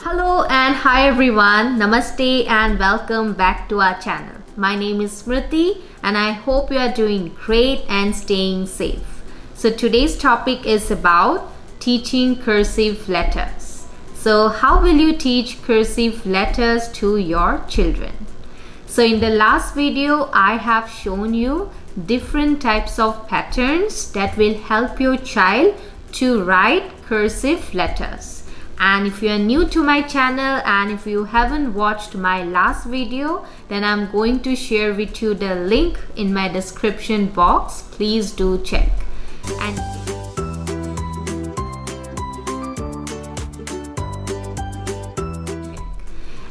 Hello and hi everyone, Namaste and welcome back to our channel. My name is Smriti and I hope you are doing great and staying safe. So today's topic is about teaching cursive letters. So how will you teach cursive letters to your children? So in the last video, I have shown you different types of patterns that will help your child to write cursive letters. And if you are new to my channel and if you haven't watched my last video, then I'm going to share with you the link in my description box. Please do check.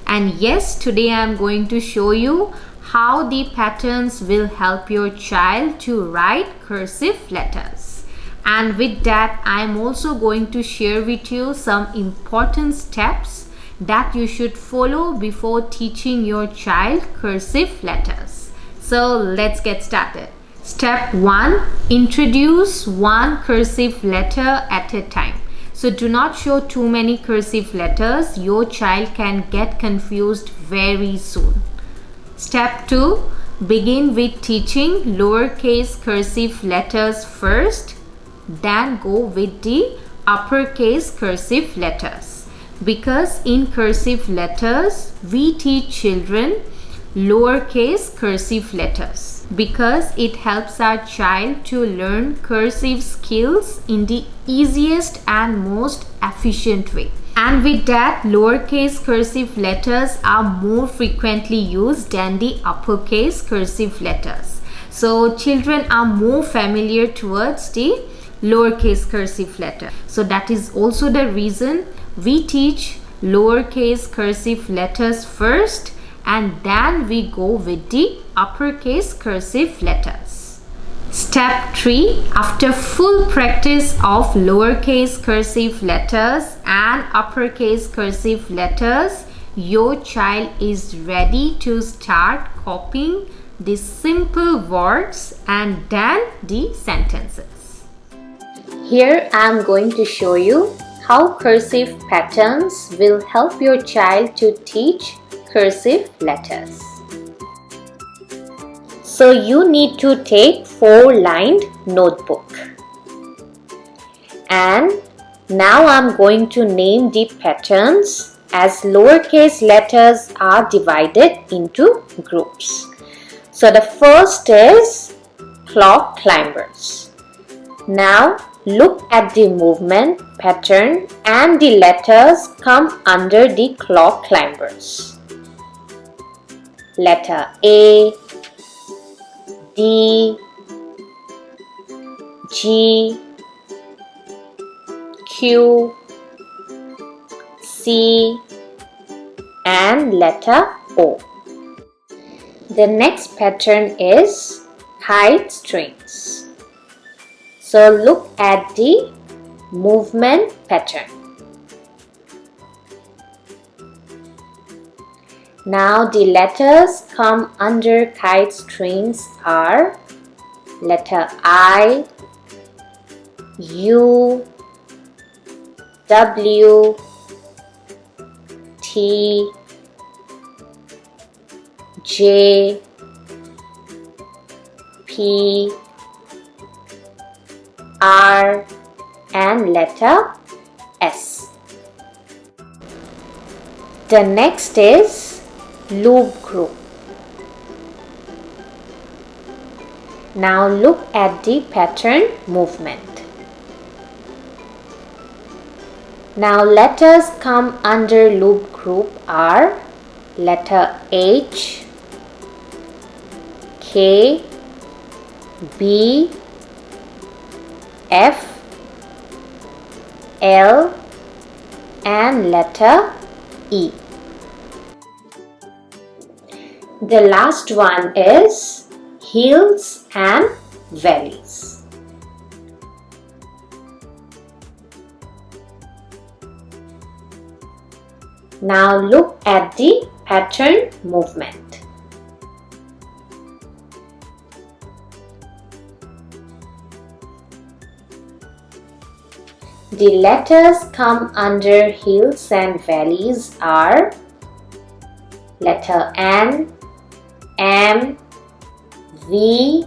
And yes, today I'm going to show you how the patterns will help your child to write cursive letters. And with that, I'm also going to share with you some important steps that you should follow before teaching your child cursive letters. So let's get started. Step 1. Introduce one cursive letter at a time. So do not show too many cursive letters. Your child can get confused very soon. Step 2. Begin with teaching lowercase cursive letters first. Then go with the uppercase cursive letters, because in cursive letters we teach children lowercase cursive letters because it helps our child to learn cursive skills in the easiest and most efficient way. And with that, lowercase cursive letters are more frequently used than the uppercase cursive letters. So children are more familiar towards the lowercase cursive letter. So that is also the reason we teach lowercase cursive letters first and then we go with the uppercase cursive letters. Step 3. After full practice of lowercase cursive letters and uppercase cursive letters, your child is ready to start copying the simple words and then the sentences. Here I am going to show you how cursive patterns will help your child to teach cursive letters. So you need to take 4-lined notebook. And now I am going to name the patterns as lowercase letters are divided into groups. So the first is clock climbers. Now look at the movement pattern and the letters come under the clock climbers. Letter A, D, G, Q, C and letter O. The next pattern is kite strings. So look at the movement pattern. Now the letters come under kite strings are letter I, U, W, T, J, P, R and letter S. The next is loop group. Now look at the pattern movement. Now letters come under loop group are letter H, K, B, F, L and letter E. The last one is hills and valleys. Now look at the pattern movement. The letters come under hills and valleys are letter N, M, V,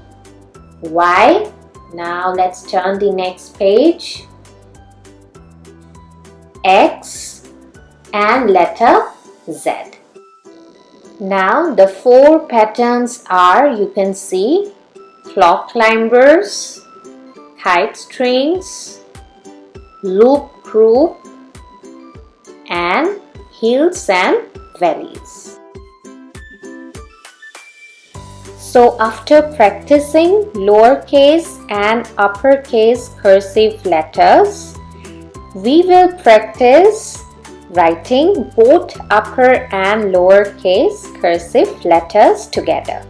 Y. Now let's turn the next page. X and letter Z. Now the four patterns are, you can see, clock climbers, kite strings, loop group, and hills and valleys. So after practicing lowercase and uppercase cursive letters, we will practice writing both upper and lowercase cursive letters together.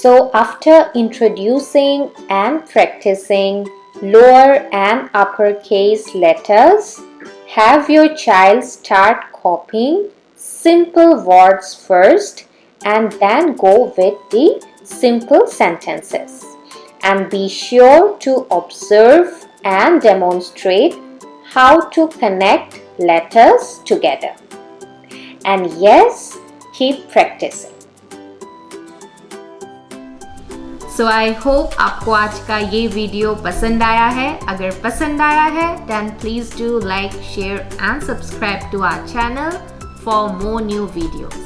So after introducing and practicing lower and uppercase letters, have your child start copying simple words first and then go with the simple sentences. And be sure to observe and demonstrate how to connect letters together. And yes, keep practicing. So I hope आपको आज का ये video पसंद आया है. अगर पसंद आया है then please do like, share and subscribe to our channel for more new videos.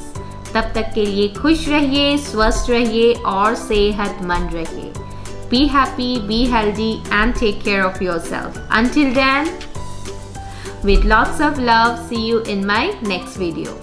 तब तक के लिए खुश रहिए, स्वस्थ रहिए और सेहतमंद रहिए. Be happy, be healthy and take care of yourself. Until then, with lots of love, see you in my next video.